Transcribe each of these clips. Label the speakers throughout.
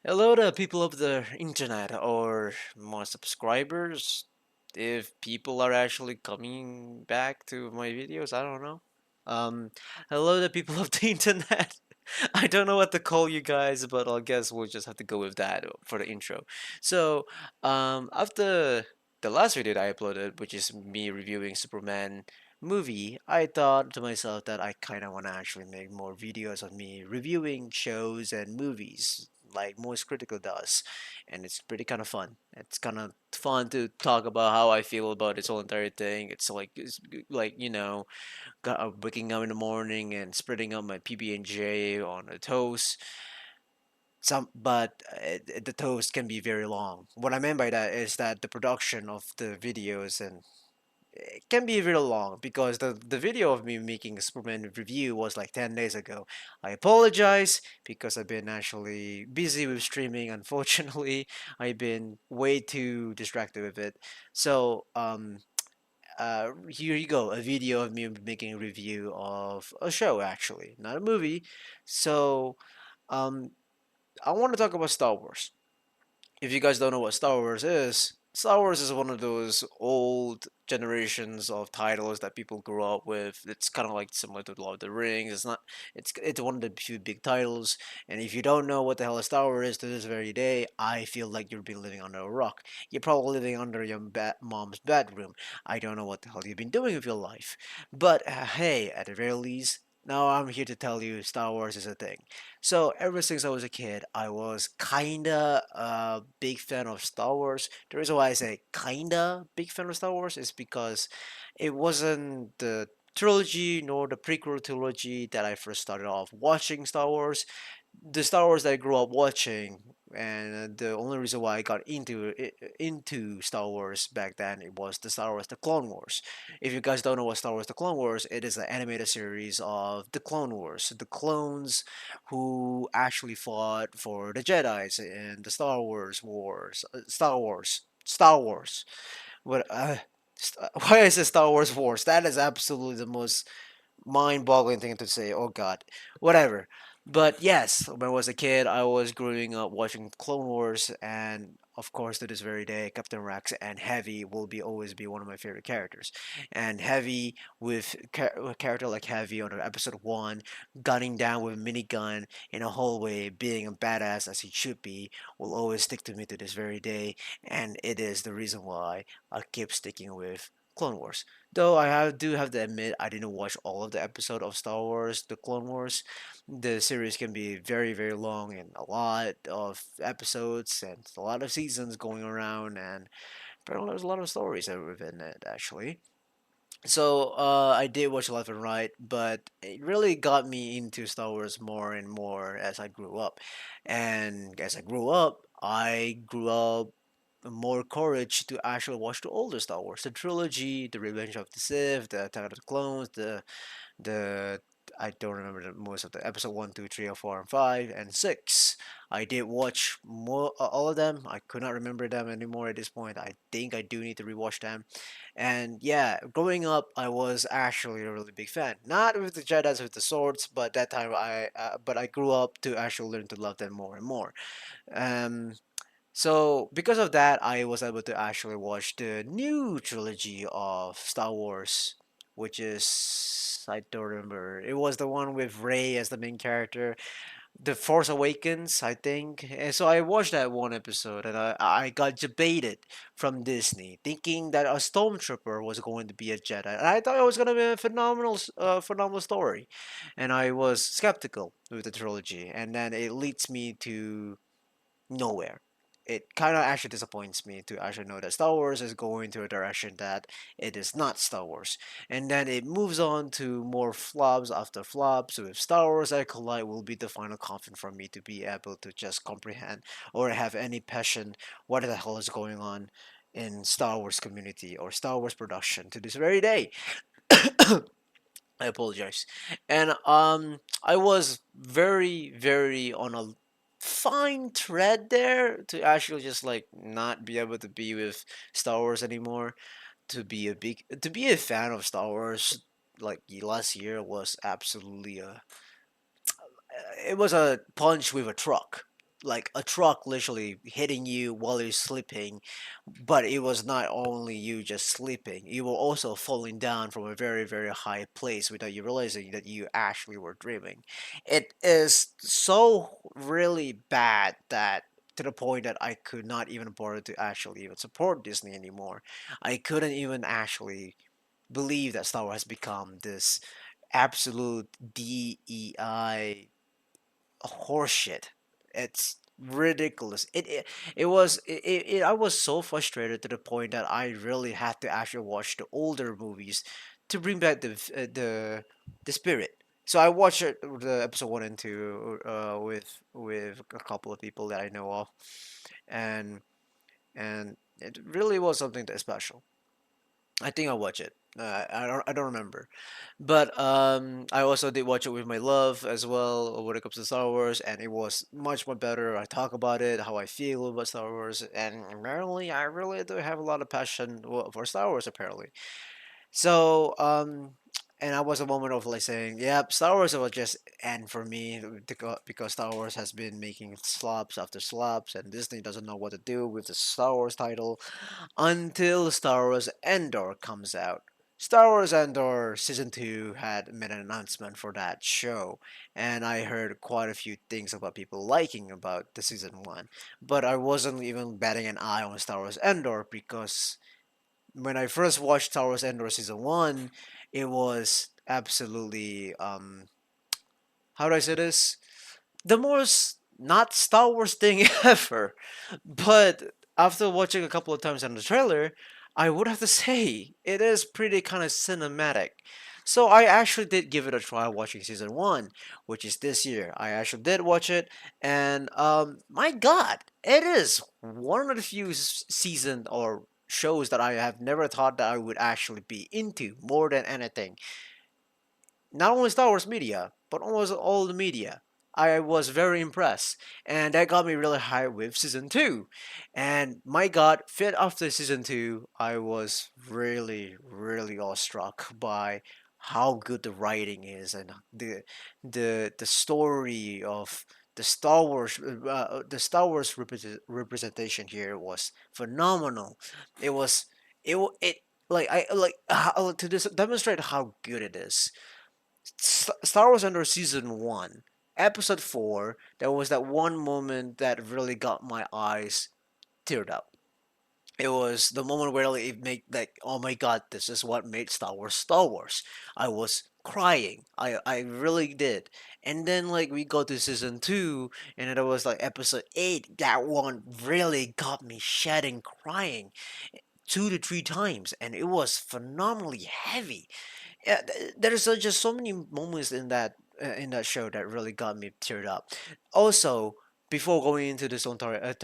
Speaker 1: Hello to people of the internet or my subscribers. If people are actually coming back to my videos, I don't know. Um, Hello to people of the internet. I don't know what to call you guys, but I guess we'll just have to go with that for the intro. So, after the last video that I uploaded, which is me reviewing Superman movie, I thought to myself that I kind of want to actually make more videos of me reviewing shows and movies like most critical does, and it's pretty kind of fun. It's kind of fun to talk about how I feel about this whole entire thing. It's like waking up in the morning and spreading out my PB&J on a toast. The toast can be very long. What I meant by that is that the production of the videos and it can be real long because the video of me making a Superman review was like 10 days ago. I apologize because I've been actually busy with streaming. Unfortunately, I've been way too distracted with it. Here you go, a video of me making a review of a show, actually, not a movie. So, um, I want to talk about Star Wars. If you guys don't know what Star Wars is one of those old generations of titles that people grew up with. It's kind of like similar to Lord of the Rings. It's not. It's one of the few big titles. And if you don't know what the hell a Star Wars is to this very day, I feel like you've been living under a rock. You're probably living under your mom's bedroom. I don't know what the hell you've been doing with your life. But hey, at the very least, now I'm here to tell you Star Wars is a thing. So ever since I was a kid, I was kinda a big fan of Star Wars. The reason why I say kinda big fan of Star Wars is because it wasn't the trilogy nor the prequel trilogy that I first started off watching Star Wars. The Star Wars that I grew up watching, and the only reason why I got into Star Wars back then it was the Star Wars the Clone Wars. If you guys don't know what Star Wars the Clone Wars, it is an animated series of the Clone Wars, the clones who actually fought for the Jedi's in the Star Wars. What? Why is it Star Wars Wars? That is absolutely the most mind-boggling thing to say. Oh God, whatever. But yes, when I was a kid, I was growing up watching Clone Wars, and of course, to this very day, Captain Rex and Heavy will be always be one of my favorite characters. And Heavy, with a character like Heavy on episode one, gunning down with a minigun in a hallway, being a badass as he should be, will always stick to me to this very day, and it is the reason why I keep sticking with Clone Wars. Though do have to admit I didn't watch all of the episode of Star Wars, The Clone Wars. The series can be very very long and a lot of episodes and a lot of seasons going around, and apparently there's a lot of stories within it actually. So I did watch Left and Right, but it really got me into Star Wars more and more as I grew up. And as I grew up more courage to actually watch the older Star Wars, the trilogy, the Revenge of the Sith, the Attack of the Clones, the I don't remember most of the episode one, two, three, or four, and five, and six. I did watch more all of them. I could not remember them anymore at this point. I think I do need to rewatch them. And yeah, growing up, I was actually a really big fan. Not with the Jedi's with the swords, but that time but I grew up to actually learn to love them more and more. Um, so because of that, I was able to actually watch the new trilogy of Star Wars, which is I don't remember. It was the one with Rey as the main character, The Force Awakens, I think. And so I watched that one episode, and I got debated from Disney, thinking that a stormtrooper was going to be a Jedi, and I thought it was going to be a phenomenal story, and I was skeptical with the trilogy, and then it leads me to nowhere. It kind of actually disappoints me to actually know that Star Wars is going to a direction that it is not Star Wars. And then it moves on to more flops after flops. With Star Wars I Collide will be the final confidence for me to be able to just comprehend or have any passion what the hell is going on in Star Wars community or Star Wars production to this very day. I apologize. And I was very very on a fine thread there to actually just like not be able to be with Star Wars anymore, to be a fan of Star Wars like last year was absolutely a it was a punch with a truck. like a truck literally hitting you while you're sleeping, but it was not only you just sleeping, you were also falling down from a very, very high place without you realizing that you actually were dreaming. It is so really bad that to the point that I could not even bother to actually even support Disney anymore. I couldn't even actually believe that Star Wars has become this absolute DEI horseshit. It's ridiculous. I was so frustrated to the point that I really had to actually watch the older movies to bring back the spirit. So I watched the episode 1 and 2 with a couple of people that I know of, and and it really was something that special. I think I'll watch it. I don't remember, but I also did watch it with my love as well when it comes to Star Wars, and it was much more better. I talk about it, how I feel about Star Wars, and apparently I really do have a lot of passion for Star Wars. Apparently, so and I was a moment of like saying, "Yep, Star Wars will just end for me because Star Wars has been making slops after slops, and Disney doesn't know what to do with the Star Wars title." Until Star Wars Endor comes out. Star Wars Endor Season 2 had made an announcement for that show, and I heard quite a few things about people liking about the Season 1. But I wasn't even betting an eye on Star Wars Endor because when I first watched Star Wars Endor Season 1, it was absolutely, how do I say this? The most not Star Wars thing ever. But after watching a couple of times on the trailer, I would have to say it is pretty kind of cinematic. So I actually did give it a try watching season 1, which is this year. I actually did watch it, and my God, it is one of the few season or shows that I have never thought that I would actually be into more than anything, not only Star Wars media, but almost all the media. I was very impressed, and that got me really high with season 2. And my God, fit after season 2, I was really, really awestruck by how good the writing is and the story of the Star Wars representation here was phenomenal. It was it like I like to demonstrate how good it is. Star Wars Under Season 1, Episode 4, there was that one moment that really got my eyes teared up. It was the moment where like, it made like, oh my God, this is what made Star Wars Star Wars. I was crying. I really did. And then like we go to season 2 and it was like episode 8. That one really got me shedding crying 2 to 3 times, and it was phenomenally heavy. Yeah, there's just so many moments in that show that really got me teared up. Also, before going into this entire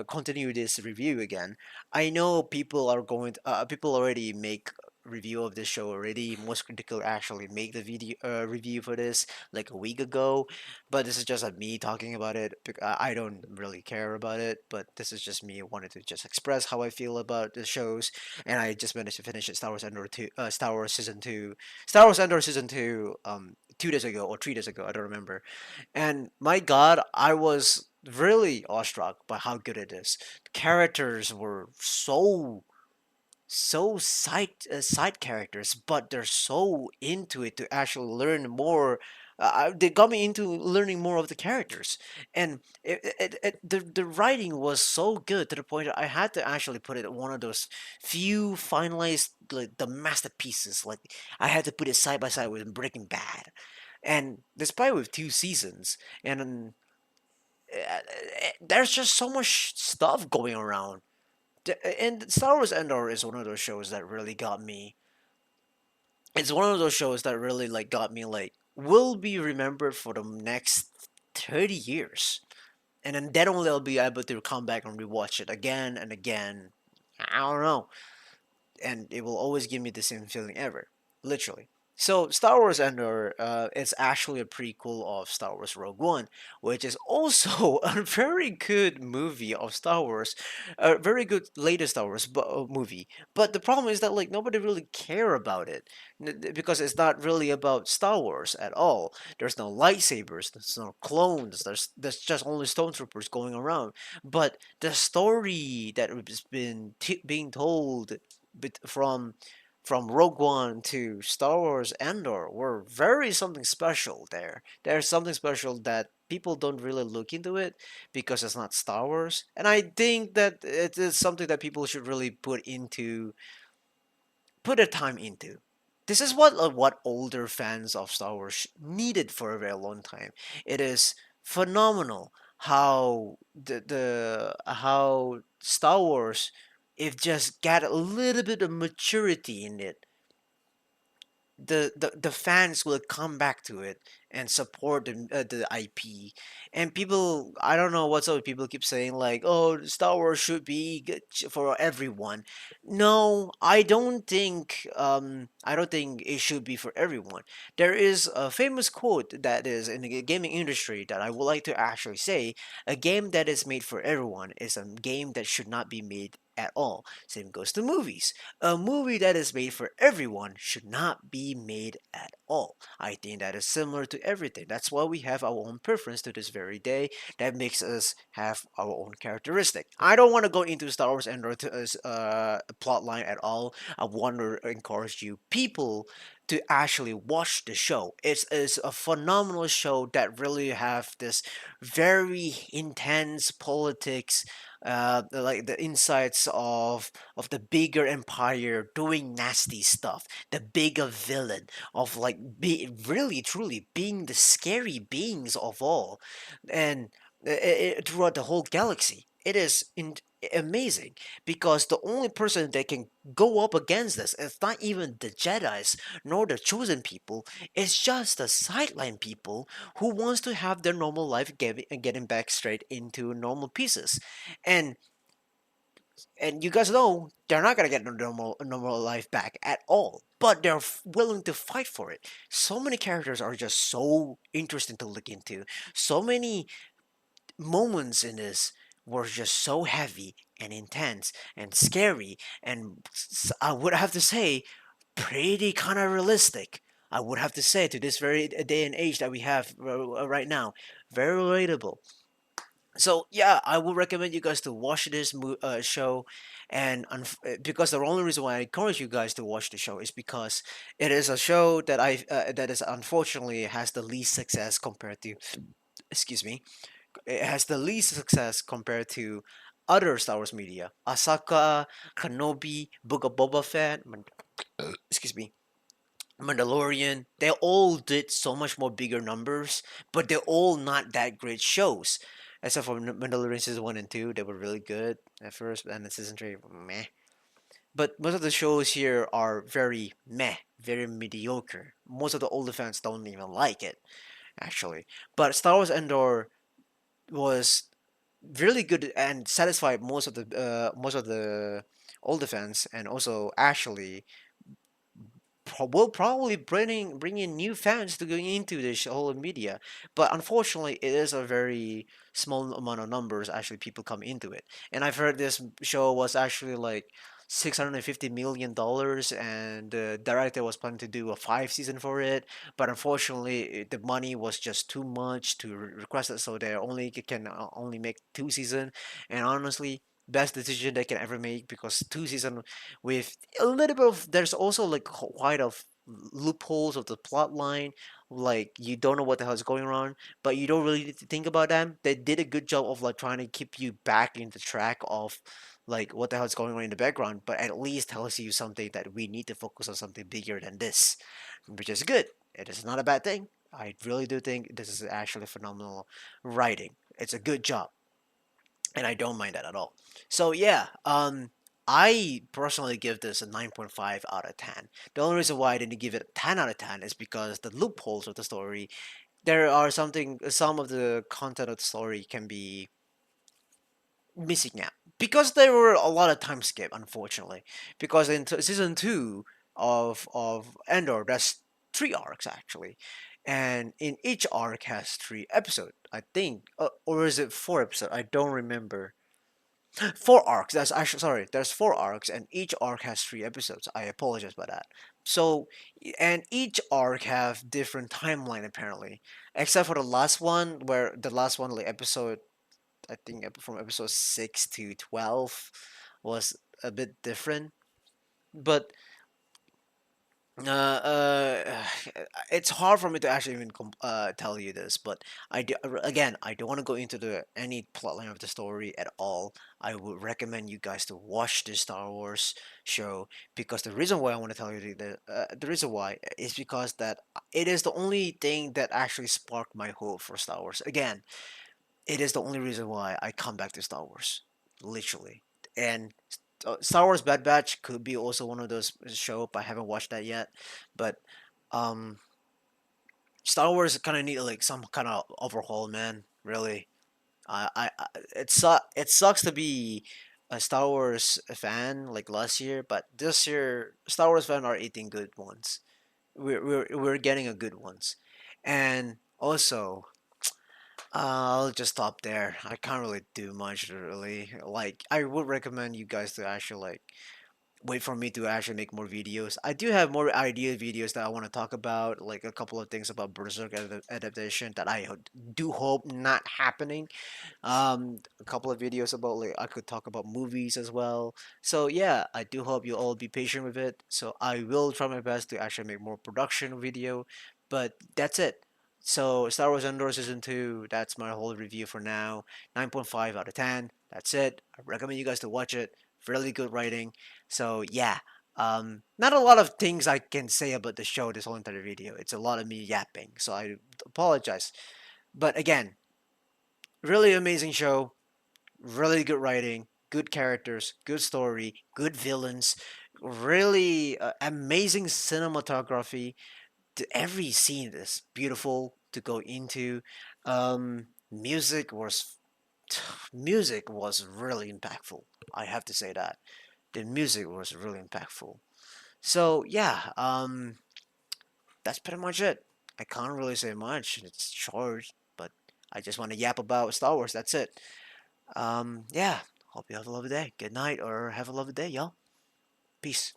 Speaker 1: continue this review again, I know people already make review of this show already. Most critical actually make the video review for this like a week ago, but this is just me talking about it. I don't really care about it, but this is just me wanted to just express how I feel about the shows, and I just managed to finish it. Star Wars season 2, Star Wars Endor season 2, 2 days ago or 3 days ago, I don't remember. And my God, I was really awestruck by how good it is. The characters were so side characters, but they're so into it to actually learn more. They got me into learning more of the characters, and the writing was so good to the point that I had to actually put it in one of those few finalized like the masterpieces. Like I had to put it side by side with Breaking Bad, and despite with 2 seasons, and there's just so much stuff going around. And Star Wars Endor is one of those shows that really got me. It's one of those shows that really like got me like will be remembered for the next 30 years. And then only I'll be able to come back and rewatch it again and again. I don't know. And it will always give me the same feeling ever. Literally. So Star Wars Endor, it's actually a prequel of Star Wars Rogue One, which is also a very good movie of Star Wars, a very good latest Star Wars movie. But the problem is that like nobody really care about it because it's not really about Star Wars at all. There's no lightsabers, there's no clones, there's just only stormtroopers going around. But the story that has been being told from Rogue One to Star Wars Andor were very something special there. There's something special that people don't really look into it because it's not Star Wars. And I think that it is something that people should really put their time into. This is what older fans of Star Wars needed for a very long time. It is phenomenal how the how Star Wars, if just got a little bit of maturity in it, the fans will come back to it and support the IP. And people, I don't know what's up with people keep saying like, oh, Star Wars should be good for everyone. No, I don't think it should be for everyone. There is a famous quote that is in the gaming industry that I would like to actually say: a game that is made for everyone is a game that should not be made at all. Same goes to movies. A movie that is made for everyone should not be made at all. I think that is similar to everything. That's why we have our own preference to this very day. That makes us have our own characteristic. I don't want to go into Star Wars and plot line at all. I want to encourage you people to actually watch the show. It's a phenomenal show that really have this very intense politics, like the insights of the bigger empire doing nasty stuff, the bigger villain of like really truly being the scary beings of all, and throughout the whole galaxy. It is amazing because the only person that can go up against this is not even the Jedi's nor the chosen people. It's just the sideline people who wants to have their normal life getting back straight into normal pieces. And and you guys know they're not gonna get their normal life back at all. But they're willing to fight for it. So many characters are just so interesting to look into. So many moments in this were just so heavy and intense and scary, and I would have to say pretty kind of realistic. I would have to say to this very day and age that we have right now, very relatable. So yeah, I would recommend you guys to watch this show, and because the only reason why I encourage you guys to watch the show is because it is a show that that is unfortunately has the least success compared to, excuse me, it has the least success compared to other Star Wars media. Asaka, Kenobi, Book of Boba Fett, excuse me, Mandalorian, they all did so much more bigger numbers, but they're all not that great shows. Except for Mandalorian season 1 and 2, they were really good at first, and then season 3, meh. But most of the shows here are very meh, very mediocre. Most of the older fans don't even like it, actually. But Star Wars Endor was really good and satisfied most of the older fans, and also actually will probably bring in new fans to going into this whole media. But unfortunately, it is a very small amount of numbers actually people come into it. And I've heard this show was actually like $650 million, and the director was planning to do a 5 season for it. But unfortunately, the money was just too much to request it, so they only can only make 2 season. And honestly, best decision they can ever make, because 2 season with a little bit of, there's also like quite of loopholes of the plot line, like you don't know what the hell is going on, but you don't really need to think about them. They did a good job of like trying to keep you back in the track of like what the hell is going on in the background, but at least tells you something that we need to focus on something bigger than this, which is good. It is not a bad thing. I really do think this is actually phenomenal writing. It's a good job, and I don't mind that at all. So yeah, I personally give this a 9.5 out of 10. The only reason why I didn't give it a 10 out of 10 is because the loopholes of the story, there are some of the content of the story can be missing out because there were a lot of time skip, unfortunately. Because in season 2 of Endor, that's three arcs actually, and in each arc has three episodes. I think, or is it four episodes? I don't remember. Four arcs. That's actually sorry. There's four arcs, and each arc has three episodes. I apologize about that. So, and each arc have different timeline apparently, except for the last one, where the last one, like episode, I think from episode 6 to 12, was a bit different. But it's hard for me to actually even tell you this, but again, I don't want to go into the any plotline of the story at all. I would recommend you guys to watch the Star Wars show, because the reason why I want to tell you the reason why is because that it is the only thing that actually sparked my hope for Star Wars. Again, it is the only reason why I come back to Star Wars, literally. And Star Wars Bad Batch could be also one of those show, but I haven't watched that yet. But um, Star Wars kind of need like some kind of overhaul, man. Really, it sucks to be a Star Wars fan like last year, but this year Star Wars fan are eating good ones. We're getting a good ones, and also I'll just stop there. I can't really do much really. Like I would recommend you guys to actually like wait for me to actually make more videos. I do have more idea videos that I want to talk about, like a couple of things about Berserk adaptation that do hope not happening. A couple of videos about like I could talk about movies as well. So yeah, I do hope you all be patient with it. So I will try my best to actually make more production video, but that's it. So Star Wars Endor season 2, that's my whole review for now. 9.5 out of 10. That's it. I recommend you guys to watch it. Really good writing. So yeah, not a lot of things I can say about the show this whole entire video. It's a lot of me yapping, so I apologize. But again, really amazing show, really good writing, good characters, good story, good villains, really amazing cinematography. Every scene is beautiful to go into. Music was music was really impactful. I have to say that the music was really impactful. So yeah, that's pretty much it. I can't really say much. It's short, but I just want to yap about Star Wars. That's it. Yeah. Hope you have a lovely day. Good night, or have a lovely day, y'all. Peace.